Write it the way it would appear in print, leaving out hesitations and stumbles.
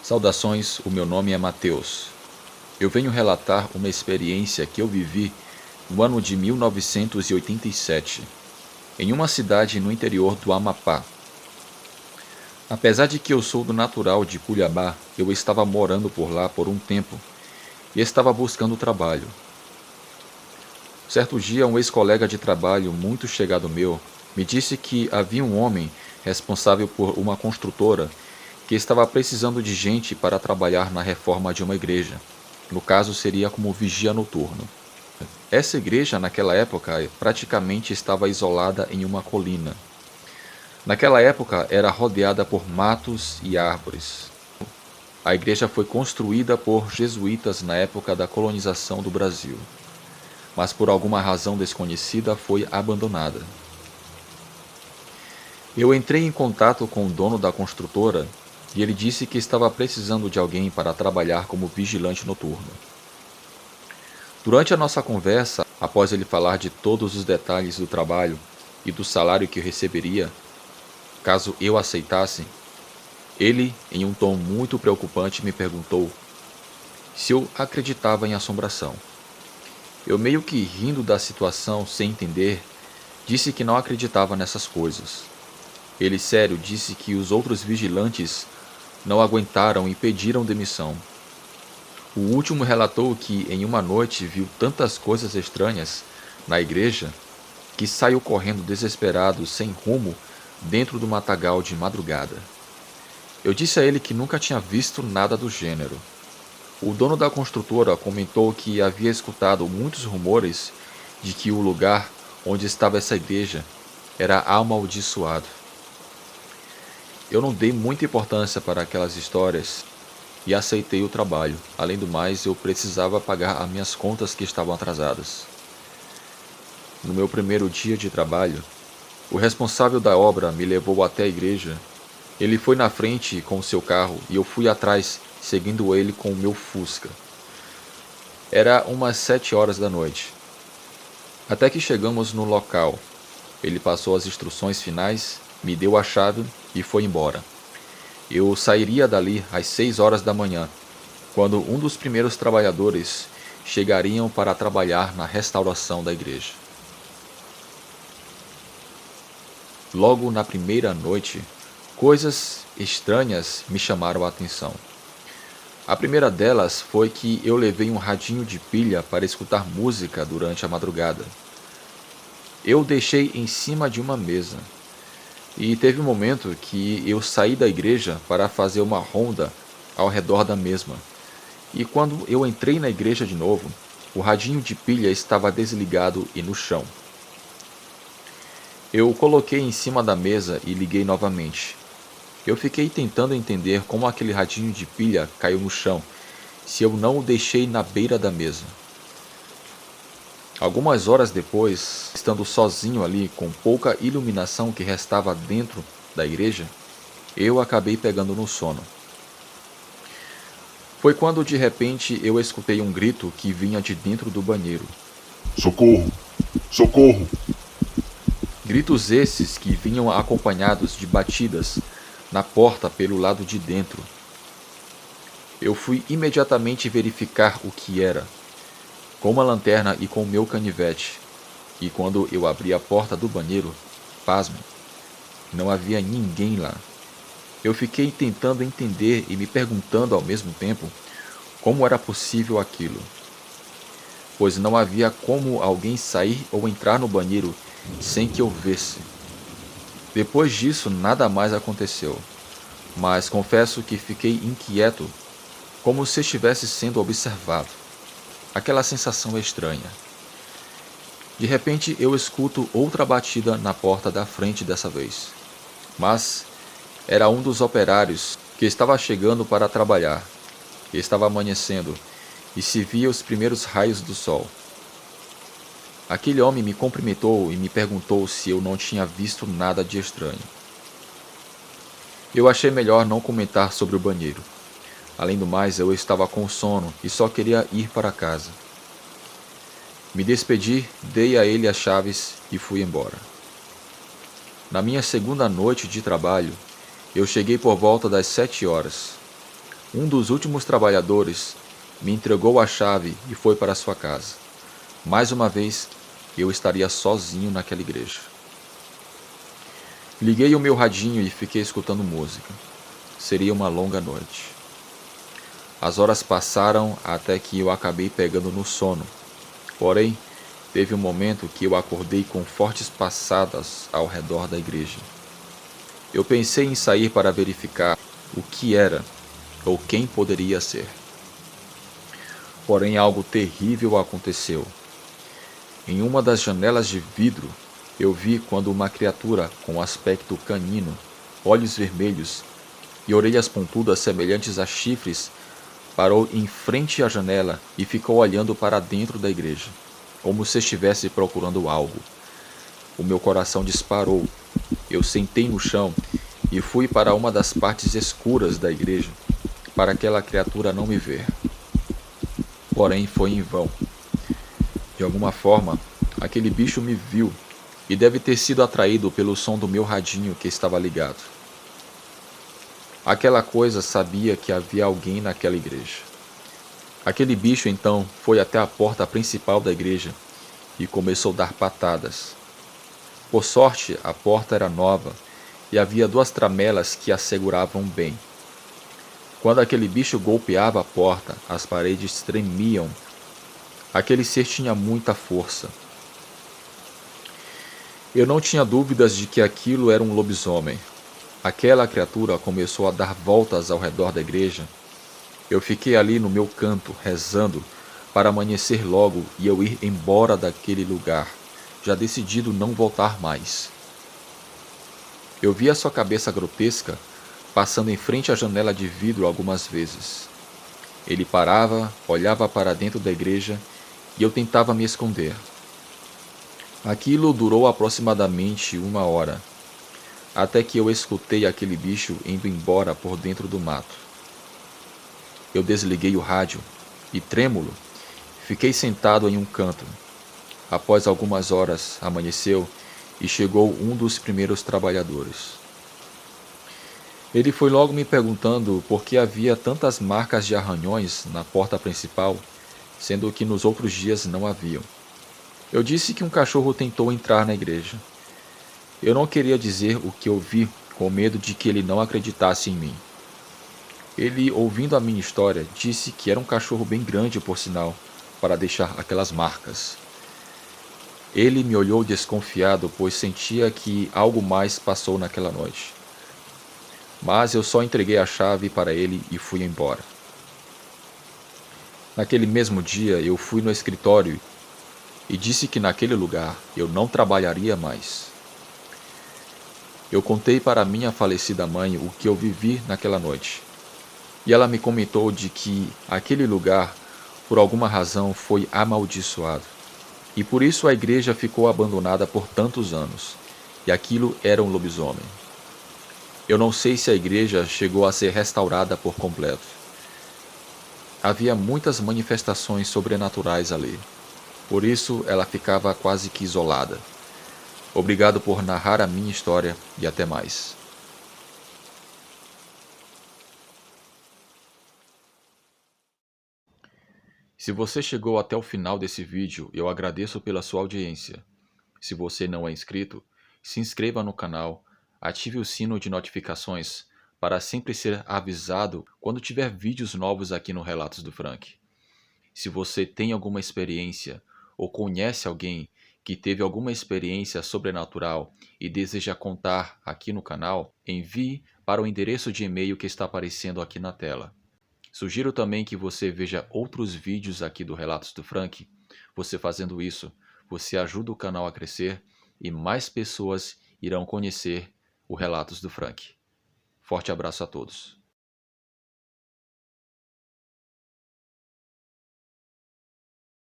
Saudações, o meu nome é Mateus. Eu venho relatar uma experiência que eu vivi no ano de 1987, em uma cidade no interior do Amapá. Apesar de que eu sou do natural de Cuiabá, eu estava morando por lá por um tempo e estava buscando trabalho. Certo dia, um ex-colega de trabalho muito chegado meu me disse que havia um homem responsável por uma construtora que estava precisando de gente para trabalhar na reforma de uma igreja. No caso, seria como vigia noturno. Essa igreja, naquela época, praticamente estava isolada em uma colina. Naquela época, era rodeada por matos e árvores. A igreja foi construída por jesuítas na época da colonização do Brasil, mas por alguma razão desconhecida foi abandonada. Eu entrei em contato com o dono da construtora e ele disse que estava precisando de alguém para trabalhar como vigilante noturno. Durante a nossa conversa, após ele falar de todos os detalhes do trabalho e do salário que eu receberia, caso eu aceitasse, ele, em um tom muito preocupante, me perguntou se eu acreditava em assombração. Eu, meio que rindo da situação sem entender, disse que não acreditava nessas coisas. Ele, sério, disse que os outros vigilantes não aguentaram e pediram demissão. O último relatou que em uma noite viu tantas coisas estranhas na igreja que saiu correndo desesperado, sem rumo, dentro do matagal de madrugada. Eu disse a ele que nunca tinha visto nada do gênero. O dono da construtora comentou que havia escutado muitos rumores de que o lugar onde estava essa igreja era amaldiçoado. Eu não dei muita importância para aquelas histórias e aceitei o trabalho. Além do mais, eu precisava pagar as minhas contas que estavam atrasadas. No meu primeiro dia de trabalho, o responsável da obra me levou até a igreja. Ele foi na frente com o seu carro e eu fui atrás, seguindo ele com o meu Fusca. Era umas 7 horas da noite. Até que chegamos no local. Ele passou as instruções finais, me deu a chave e foi embora. Eu sairia dali às 6 horas da manhã, quando um dos primeiros trabalhadores chegariam para trabalhar na restauração da igreja. Logo na primeira noite, coisas estranhas me chamaram a atenção. A primeira delas foi que eu levei um radinho de pilha para escutar música durante a madrugada. Eu o deixei em cima de uma mesa. E teve um momento que eu saí da igreja para fazer uma ronda ao redor da mesma. E quando eu entrei na igreja de novo, o radinho de pilha estava desligado e no chão. Eu o coloquei em cima da mesa e liguei novamente. Eu fiquei tentando entender como aquele radinho de pilha caiu no chão, se eu não o deixei na beira da mesa. Algumas horas depois, estando sozinho ali com pouca iluminação que restava dentro da igreja, eu acabei pegando no sono. Foi quando de repente eu escutei um grito que vinha de dentro do banheiro. Socorro! Socorro! Gritos esses que vinham acompanhados de batidas na porta pelo lado de dentro. Eu fui imediatamente verificar o que era, com uma lanterna e com o meu canivete, e quando eu abri a porta do banheiro, pasmem, não havia ninguém lá. Eu fiquei tentando entender e me perguntando ao mesmo tempo como era possível aquilo, pois não havia como alguém sair ou entrar no banheiro sem que eu visse. Depois disso, nada mais aconteceu, mas confesso que fiquei inquieto, como se estivesse sendo observado. Aquela sensação é estranha. De repente, eu escuto outra batida na porta da frente dessa vez. Mas era um dos operários que estava chegando para trabalhar. Estava amanhecendo e se via os primeiros raios do sol. Aquele homem me cumprimentou e me perguntou se eu não tinha visto nada de estranho. Eu achei melhor não comentar sobre o banheiro. Além do mais, eu estava com sono e só queria ir para casa. Me despedi, dei a ele as chaves e fui embora. Na minha segunda noite de trabalho, eu cheguei por volta das 7 horas. Um dos últimos trabalhadores me entregou a chave e foi para sua casa. Mais uma vez, eu estaria sozinho naquela igreja. Liguei o meu radinho e fiquei escutando música. Seria uma longa noite. As horas passaram até que eu acabei pegando no sono. Porém, teve um momento que eu acordei com fortes passadas ao redor da igreja. Eu pensei em sair para verificar o que era ou quem poderia ser. Porém, algo terrível aconteceu. Em uma das janelas de vidro, eu vi quando uma criatura com aspecto canino, olhos vermelhos e orelhas pontudas semelhantes a chifres parou em frente à janela e ficou olhando para dentro da igreja, como se estivesse procurando algo. O meu coração disparou. Eu sentei no chão e fui para uma das partes escuras da igreja, para aquela criatura não me ver. Porém, foi em vão. De alguma forma, aquele bicho me viu e deve ter sido atraído pelo som do meu radinho que estava ligado. Aquela coisa sabia que havia alguém naquela igreja. Aquele bicho então foi até a porta principal da igreja e começou a dar patadas. Por sorte, a porta era nova e havia 2 tramelas que a seguravam bem. Quando aquele bicho golpeava a porta, as paredes tremiam. Aquele ser tinha muita força. Eu não tinha dúvidas de que aquilo era um lobisomem. Aquela criatura começou a dar voltas ao redor da igreja. Eu fiquei ali no meu canto, rezando, para amanhecer logo e eu ir embora daquele lugar, já decidido não voltar mais. Eu vi a sua cabeça grotesca passando em frente à janela de vidro algumas vezes. Ele parava, olhava para dentro da igreja e eu tentava me esconder. Aquilo durou aproximadamente 1 hora, até que eu escutei aquele bicho indo embora por dentro do mato. Eu desliguei o rádio e, trêmulo, fiquei sentado em um canto. Após algumas horas, amanheceu e chegou um dos primeiros trabalhadores. Ele foi logo me perguntando por que havia tantas marcas de arranhões na porta principal, sendo que nos outros dias não haviam. Eu disse que um cachorro tentou entrar na igreja. Eu não queria dizer o que eu vi, com medo de que ele não acreditasse em mim. Ele, ouvindo a minha história, disse que era um cachorro bem grande, por sinal, para deixar aquelas marcas. Ele me olhou desconfiado, pois sentia que algo mais passou naquela noite. Mas eu só entreguei a chave para ele e fui embora. Naquele mesmo dia, eu fui no escritório e disse que naquele lugar eu não trabalharia mais. Eu contei para minha falecida mãe o que eu vivi naquela noite. E ela me comentou de que aquele lugar, por alguma razão, foi amaldiçoado. E por isso a igreja ficou abandonada por tantos anos. E aquilo era um lobisomem. Eu não sei se a igreja chegou a ser restaurada por completo. Havia muitas manifestações sobrenaturais ali. Por isso ela ficava quase que isolada. Obrigado por narrar a minha história e até mais. Se você chegou até o final desse vídeo, eu agradeço pela sua audiência. Se você não é inscrito, se inscreva no canal, ative o sino de notificações para sempre ser avisado quando tiver vídeos novos aqui no Relatos do Frank. Se você tem alguma experiência ou conhece alguém que teve alguma experiência sobrenatural e deseja contar aqui no canal, envie para o endereço de e-mail que está aparecendo aqui na tela. Sugiro também que você veja outros vídeos aqui do Relatos do Frank. Você fazendo isso, você ajuda o canal a crescer e mais pessoas irão conhecer o Relatos do Frank. Forte abraço a todos.